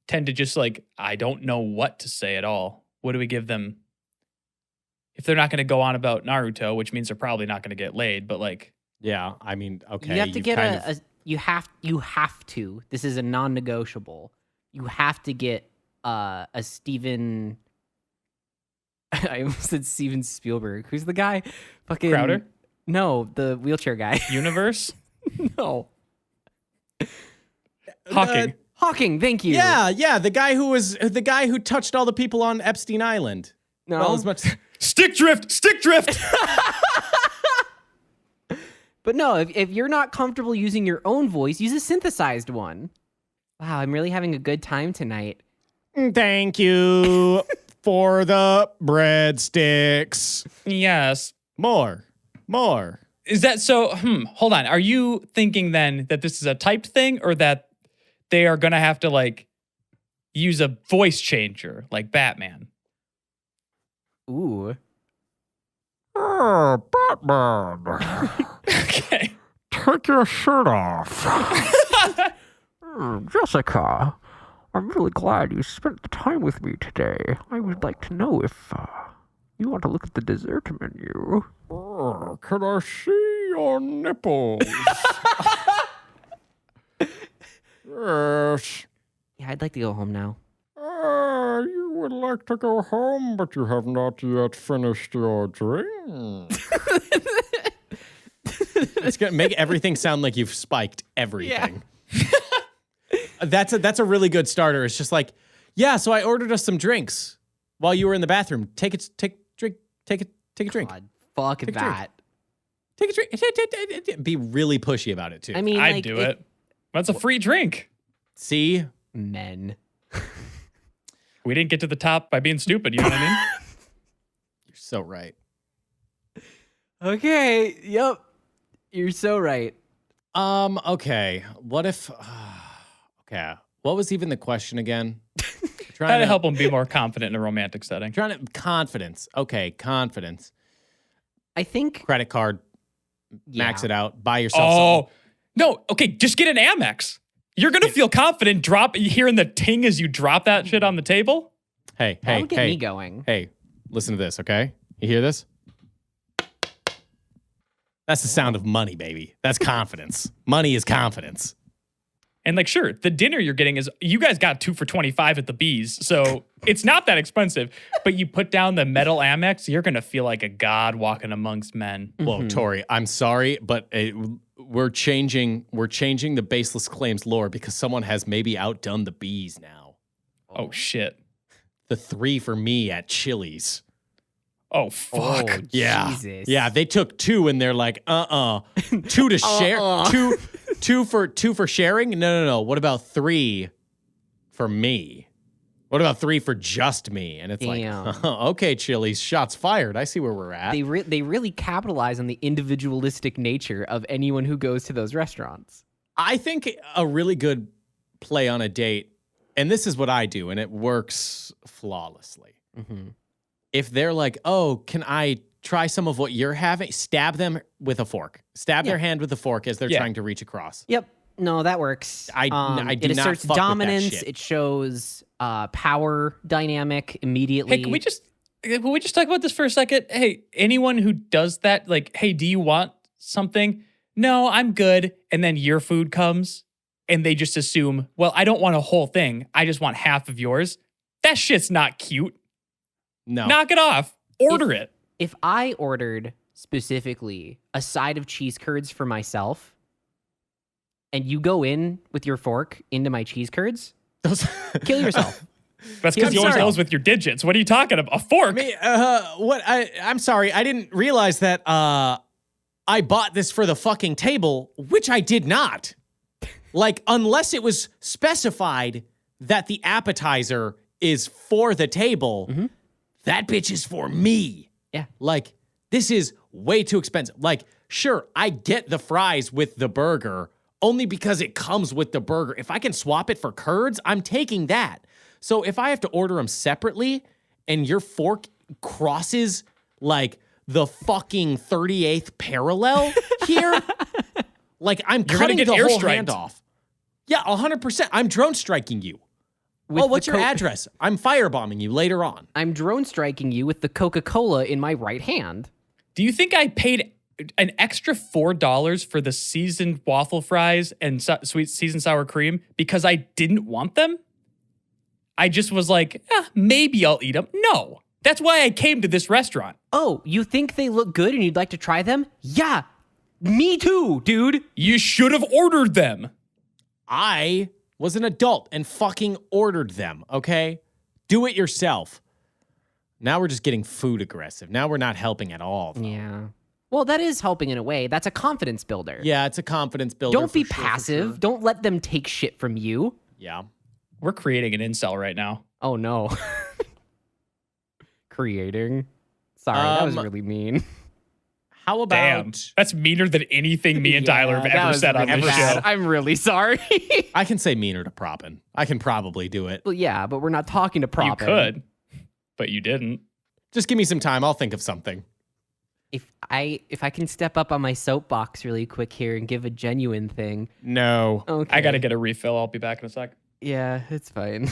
tend to just like, I don't know what to say at all. What do we give them? If they're not going to go on about Naruto, which means they're probably not going to get laid, but like... Yeah, I mean, okay. You have to get you have to. This is a non-negotiable. You have to get a Steven. I almost said Steven Spielberg. Who's the guy? Fucking Crowder? No, the wheelchair guy. Universe? No. Hawking. Hawking, thank you. Yeah, the guy who touched all the people on Epstein Island. No. Well, as much Stick drift! But no, if you're not comfortable using your own voice, use a synthesized one. Wow, I'm really having a good time tonight. Thank you for the breadsticks. Yes. More. Is that so? Hold on. Are you thinking then that this is a typed thing or that they are going to have to like use a voice changer like Batman? Ooh. Batman, Okay. take your shirt off. Jessica, I'm really glad you spent the time with me today. I would like to know if you want to look at the dessert menu. Can I see your nipples? Yes. Yeah, I'd like to go home now. You would like to go home, but you have not yet finished your drink. It's gonna make everything sound like you've spiked everything. That's a really good starter. It's just like, yeah, so I ordered us some drinks while you were in the bathroom. Take a drink. God, fuck Take a that. Take a drink. Be really pushy about it too. I mean, I'd like, do it. That's a free drink. See? Men. We didn't get to the top by being stupid. You know what I mean? You're so right. Okay. Yep. You're so right. Okay. What if? Okay. What was even the question again? Trying to help them be more confident in a romantic setting. Confidence. Okay, confidence. I think Credit card. Max it out. Buy yourself Oh, something. no. Okay, just get an Amex. You're going to feel confident hearing the ting as you drop that shit on the table. Hey, that would get me going. Hey, listen to this, okay? You hear this? That's the sound of money, baby. That's confidence. Money is confidence. And like, sure, the dinner you're getting is, you guys got 2 for $25 at the Bees, so it's not that expensive. But you put down the metal Amex, you're gonna feel like a god walking amongst men. Whoa, Tori, I'm sorry, but we're changing the Baseless Claims lore because someone has maybe outdone the Bees now. Oh shit. The 3 for me at Chili's. Oh fuck. Oh, Yeah. Jesus. Yeah, they took 2 and they're like, 2 to share. Two for sharing? No. What about 3 for me? What about 3 for just me? And it's Damn. like, okay, Chili's, shots fired. I see where we're at. They really capitalize on the individualistic nature of anyone who goes to those restaurants. I think a really good play on a date, and this is what I do, and it works flawlessly. Mm-hmm. If they're like, oh, can I try some of what you're having? Stab them with a fork. Stab their hand with a fork as they're trying to reach across. Yep. No, that works. I do it not asserts fuck with that dominance. shit. It shows power dynamic immediately. Hey, can we just talk about this for a second? Hey, anyone who does that, like, hey, do you want something? No, I'm good. And then your food comes and they just assume, well, I don't want a whole thing. I just want half of yours. That shit's not cute. No. Knock it off. Order it. If I ordered specifically a side of cheese curds for myself, and you go in with your fork into my cheese curds, kill yourself. That's because you always sorry. knows with your digits. What are you talking about? A fork? I'm sorry. I didn't realize that I bought this for the fucking table, which I did not. Like, unless it was specified that the appetizer is for the table, that bitch is for me. Yeah. Like, this is way too expensive. Like, sure, I get the fries with the burger only because it comes with the burger. If I can swap it for curds, I'm taking that. So if I have to order them separately and your fork crosses like the fucking 38th parallel here, like I'm cutting the whole hand off. Yeah, 100%. I'm drone striking you. What's your address? I'm firebombing you later on. I'm drone striking you with the Coca-Cola in my right hand. Do you think I paid an extra $4 for the seasoned waffle fries and sweet seasoned sour cream because I didn't want them? I just was like, maybe I'll eat them. No, that's why I came to this restaurant. Oh, you think they look good and you'd like to try them? Yeah, me too, dude. You should have ordered them. I was an adult and fucking ordered them, okay? Do it yourself. Now we're just getting food aggressive. Now we're not helping at all. Though. Yeah. Well, that is helping in a way. That's a confidence builder. Yeah, it's a confidence builder. Don't be for sure, passive. for sure. Don't let them take shit from you. Yeah. We're creating an incel right now. Oh, no. Creating. Sorry, that was really mean. How about... Damn, that's meaner than anything me and Tyler have that ever was said on really this bad. show. I'm really sorry. I can say meaner to Proppin. I can probably do it. Well, yeah, but we're not talking to Proppin. You could, but you didn't. Just give me some time. I'll think of something. If I can step up on my soapbox really quick here and give a genuine thing. No. Okay. I got to get a refill. I'll be back in a sec. Yeah, it's fine.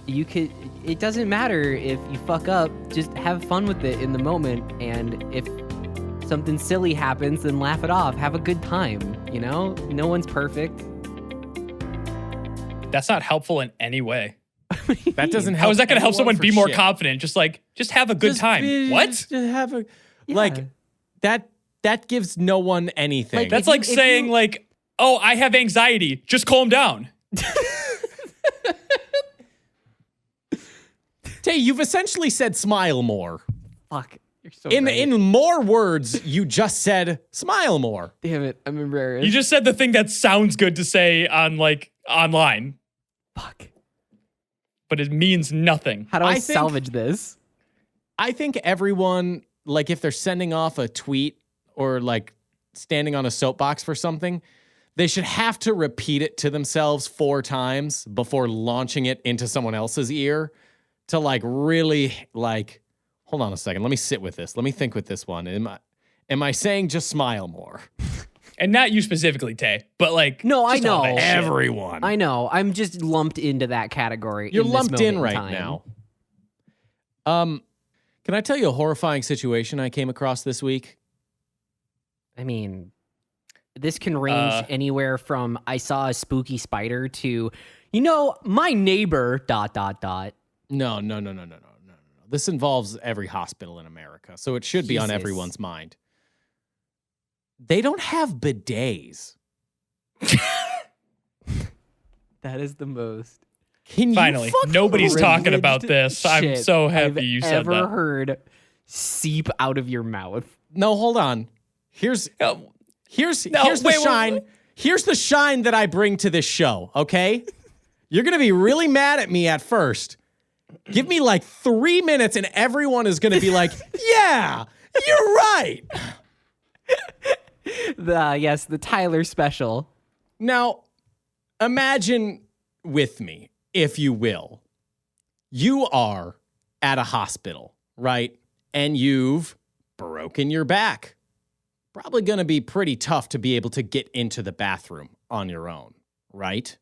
You could. It doesn't matter if you fuck up. Just have fun with it in the moment, and if something silly happens, then laugh it off. Have a good time. You know, no one's perfect. That's not helpful in any way. That doesn't help. How is that going to help anyone someone for be more shit. confident? Just have a good time. What? Just have a... Yeah. Like, that gives no one anything. Like, That's If you- like if saying you- oh, I have anxiety. Just calm down. Tay, you've essentially said smile more. Fuck. You're so In right. more words, you just said smile more. Damn it, I'm embarrassed. You just said the thing that sounds good to say on online, fuck. but it means nothing. How do I I think- salvage this? I think everyone like if they're sending off a tweet or like standing on a soapbox for something, they should have to repeat it to themselves 4 times before launching it into someone else's ear to like really like, hold on a second. Let me sit with this. Let me think with this one. Am I saying just smile more? And not you specifically, Tay, but like No, I just all know. that shit. Everyone. I know. I'm just lumped into that category. You're in this lumped moment in right time. now. Can I tell you a horrifying situation I came across this week? I mean, this can range anywhere from I saw a spooky spider to, my neighbor, ... No. This involves every hospital in America, so it should be on Jesus. everyone's mind. They don't have bidets. That is the most Can you Finally, fucking nobody's talking privileged about this. I'm shit so happy I've you said ever that. heard seep out of your mouth. No, hold on. Here's No, the wait, shine. wait. Here's the shine that I bring to this show, okay? You're going to be really mad at me at first. Give me like 3 minutes and everyone is going to be like, "Yeah, you're right." The Tyler special. Now, imagine with me, if you will. You are at a hospital, right? And you've broken your back. Probably going to be pretty tough to be able to get into the bathroom on your own, right?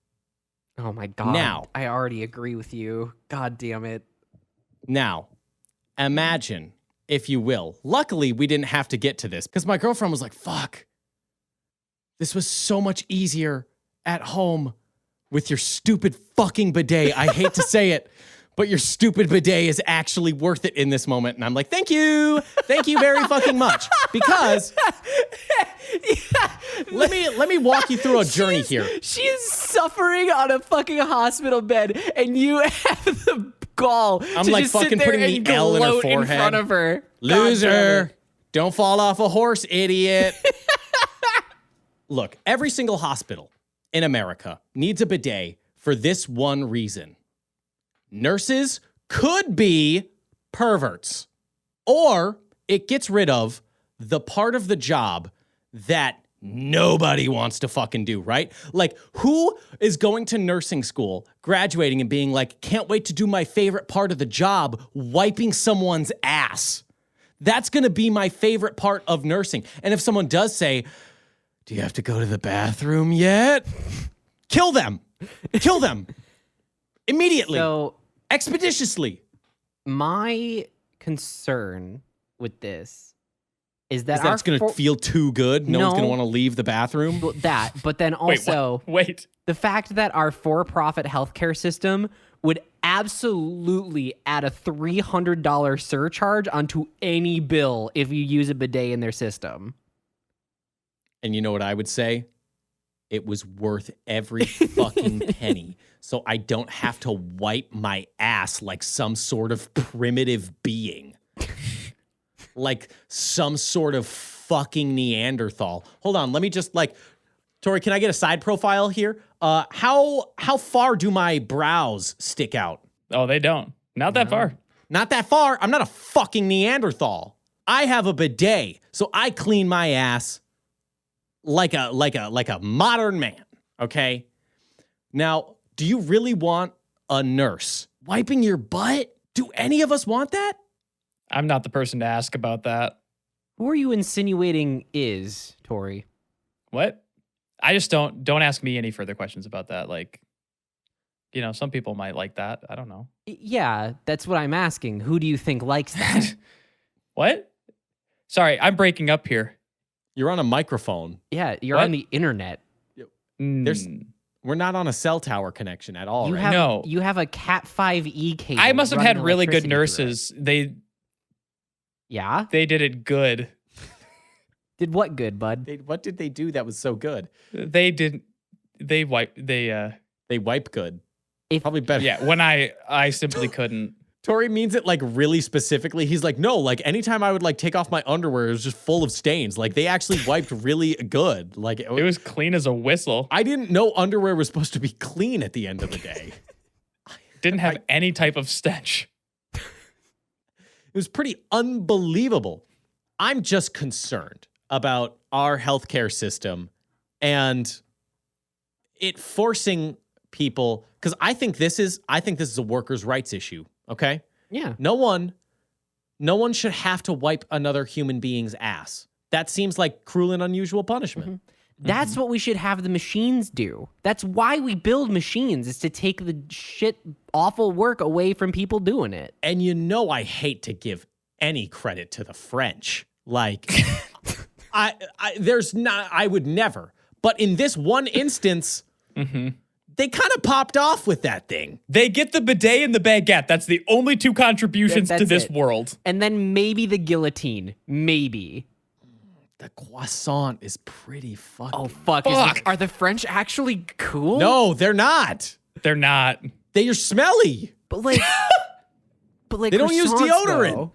Oh my God. Now. I already agree with you. God damn it. Now, imagine, if you will. Luckily, we didn't have to get to this because my girlfriend was like, fuck. This was so much easier at home with your stupid fucking bidet. I hate to say it, but your stupid bidet is actually worth it in this moment. And I'm like, thank you. Thank you very fucking much. Because let me walk you through a journey here. She is suffering on a fucking hospital bed, and you have the gall I'm to like just fucking sit there putting and the L in her gloat in forehead. front of her. God Loser. damn it. Don't fall off a horse, idiot. Look, every single hospital in America needs a bidet for this one reason. Nurses could be perverts, or it gets rid of the part of the job that nobody wants to fucking do, right? Like, who is going to nursing school, graduating and being like, can't wait to do my favorite part of the job, wiping someone's ass? That's going to be my favorite part of nursing. And if someone does say, do you have to go to the bathroom yet? Kill them. Kill them. Immediately. So Expeditiously. my concern with this is that That's going to feel too good. No one's going to want to leave the bathroom. but then also Wait. the fact that our for-profit healthcare system would absolutely add a $300 surcharge onto any bill if you use a bidet in their system. And you know what I would say? It was worth every fucking penny. So I don't have to wipe my ass like some sort of primitive being. Like some sort of fucking Neanderthal. Hold on, let me just like, Tori, can I get a side profile here? How far do my brows stick out? Oh, they don't. Not that far. Not that far. I'm not a fucking Neanderthal. I have a bidet, so I clean my ass like a modern man, okay? Now, do you really want a nurse wiping your butt? Do any of us want that? I'm not the person to ask about that. Who are you insinuating is, Tori? What? I just don't ask me any further questions about that. Like, some people might like that. I don't know. Yeah, that's what I'm asking. Who do you think likes that? What? Sorry, I'm breaking up here. You're on a microphone. Yeah, you're What? on the internet. We're not on a cell tower connection at all, You right? have No. you have a Cat 5e cable. I must have running had really good electricity through it. nurses. Yeah? They did it good. Did what good, bud? What did they do that was so good? They wipe They wipe good. If- Probably better. yeah, when I simply couldn't. Tori means it like really specifically. He's like, no, like anytime I would like take off my underwear, it was just full of stains. Like they actually wiped really good. Like It was clean as a whistle. I didn't know underwear was supposed to be clean at the end of the day. Didn't have any type of stench. It was pretty unbelievable. I'm just concerned about our healthcare system and it forcing people, because I think this is a workers' rights issue. Okay. Yeah. No one should have to wipe another human being's ass. That seems like cruel and unusual punishment. Mm-hmm. That's what we should have the machines do. That's why we build machines, is to take the shit, awful work away from people doing it. And I hate to give any credit to the French. Like, I would never. But in this one instance, they kind of popped off with that thing. They get the bidet and the baguette. That's the only two contributions to this it. world. And then maybe the guillotine. Maybe. The croissant is pretty fucking... Oh, fuck. Are the French actually cool? No, they're not. They're not. They are smelly. But like... They don't use croissants, deodorant. though.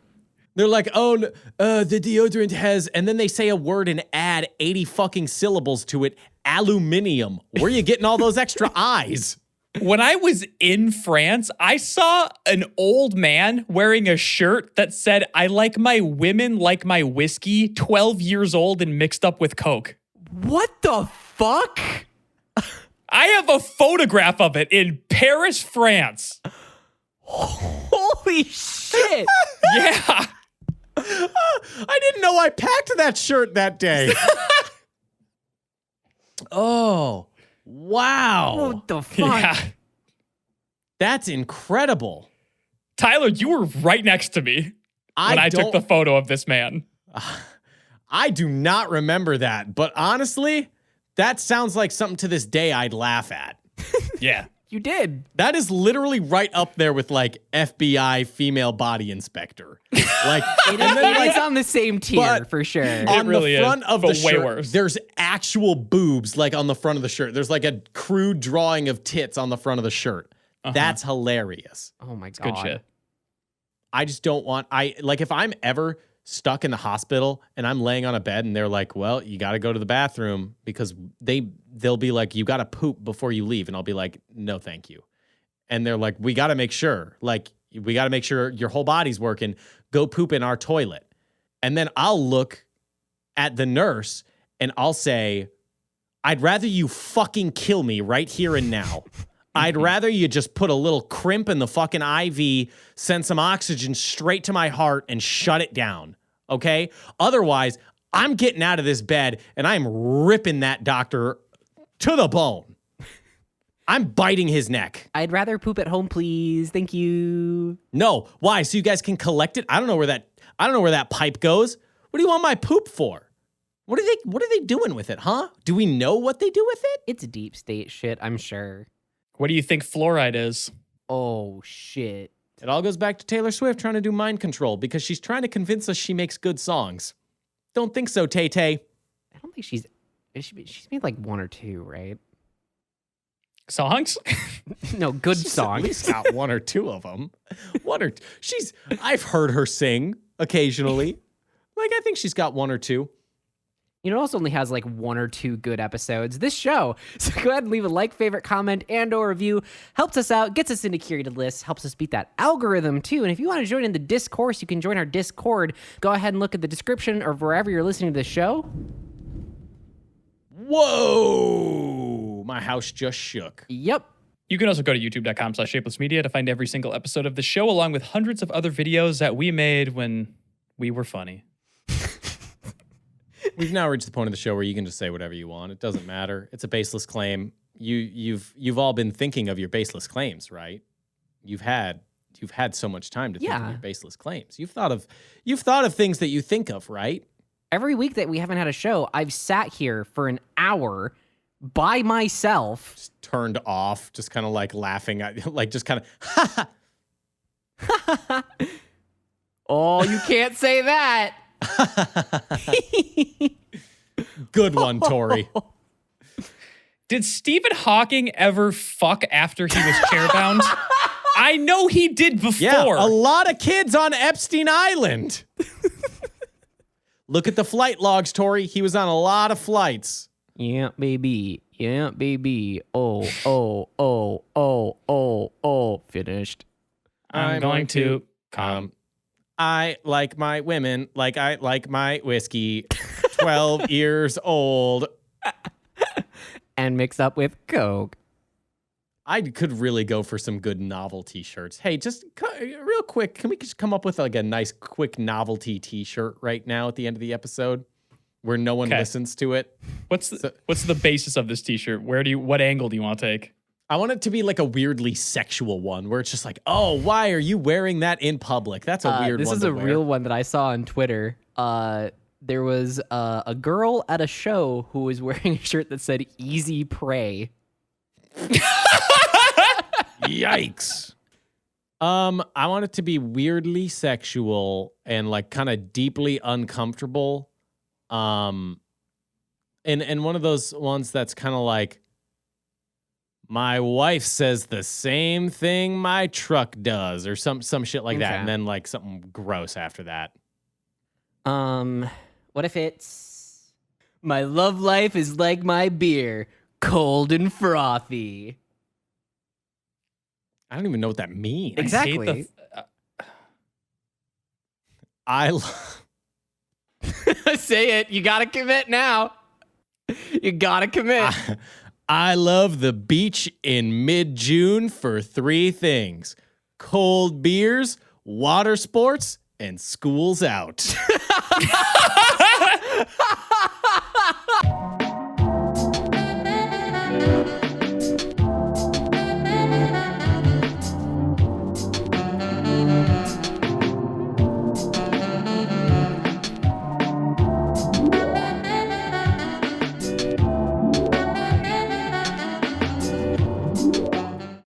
They're like, the deodorant has... And then they say a word and add 80 fucking syllables to it. Aluminium. Where are you getting all those extra I's? When I was in France, I saw an old man wearing a shirt that said, "I like my women like my whiskey, 12 years old and mixed up with Coke." What the fuck? I have a photograph of it in Paris, France. Holy shit. Yeah. I didn't know I packed that shirt that day. Oh, wow. What the fuck? Yeah. That's incredible. Tyler, you were right next to me when I took the photo of this man. I do not remember that, but honestly, that sounds like something to this day I'd laugh at. Yeah. You did. That is literally right up there with like FBI female body inspector. Like It is on the same tier but for sure. On really the front is, of but the way shirt, worse. there's actual boobs like on the front of the shirt. There's like a crude drawing of tits on the front of the shirt. That's hilarious. Oh my god. Good shit. I just don't want, if I'm ever stuck in the hospital and I'm laying on a bed and they're like, well, you got to go to the bathroom because they'll be like, you got to poop before you leave. And I'll be like, no, thank you. And they're like, we got to make sure your whole body's working. Go poop in our toilet. And then I'll look at the nurse and I'll say, I'd rather you fucking kill me right here and now. I'd rather you just put a little crimp in the fucking IV, send some oxygen straight to my heart and shut it down. Okay? Otherwise, I'm getting out of this bed and I'm ripping that doctor to the bone. I'm biting his neck. I'd rather poop at home, please. Thank you. No. Why? So you guys can collect it? I don't know where that pipe goes. What do you want my poop for? What are they doing with it, huh? Do we know what they do with it? It's deep state shit, I'm sure. What do you think fluoride is? Oh shit. It all goes back to Taylor Swift trying to do mind control because she's trying to convince us she makes good songs. Don't think so, Tay-Tay. I don't think she's made like one or two, right? Songs? No, good She's songs. at least got one or two of them. I've heard her sing occasionally. Like, I think she's got one or two. You know, it also only has like one or two good episodes. This show. So go ahead and leave a like, favorite, comment, and or review. Helps us out, gets us into curated lists, helps us beat that algorithm too. And if you want to join in the discourse, you can join our Discord. Go ahead and look at the description or wherever you're listening to the show. Whoa! My house just shook. Yep. You can also go to youtube.com/shapelessmedia to find every single episode of the show, along with hundreds of other videos that we made when we were funny. We've now reached the point of the show where you can just say whatever you want. It doesn't matter. It's a baseless claim. You've all been thinking of your baseless claims, right? You've had so much time to think of your baseless claims. You've thought of things that you think of, right? Every week that we haven't had a show, I've sat here for an hour by myself. Just turned off, just kind of like laughing at, like just kind of, Oh, you can't say that. Good one, Tori. Did Stephen Hawking ever fuck after he was chairbound? I know he did before. Yeah, a lot of kids on Epstein Island. Look at the flight logs, Tori. He was on a lot of flights. Yeah, baby. Yeah, baby. Oh. Finished. I'm going to come. I like my women like I like my whiskey. 12 years old. And mix up with Coke. I could really go for some good novelty shirts. Hey, just real quick, can we just come up with like a nice quick novelty t-shirt right now at the end of the episode where no one listens to it? What's the basis of this t-shirt? What angle do you want to take? I want it to be like a weirdly sexual one where it's just like, oh, why are you wearing that in public? That's a weird one. This is a real one that I saw on Twitter. There was a girl at a show who was wearing a shirt that said "Easy Prey." Yikes. I want it to be weirdly sexual and like kind of deeply uncomfortable. And one of those ones that's kind of like, my wife says the same thing my truck does, or some shit like that, and then like something gross after that. What if it's my love life is like my beer, cold and frothy. I don't even know what that means. Exactly. Say it. You gotta commit now. You gotta commit. I love the beach in mid-June for 3 things: cold beers, water sports, and school's out.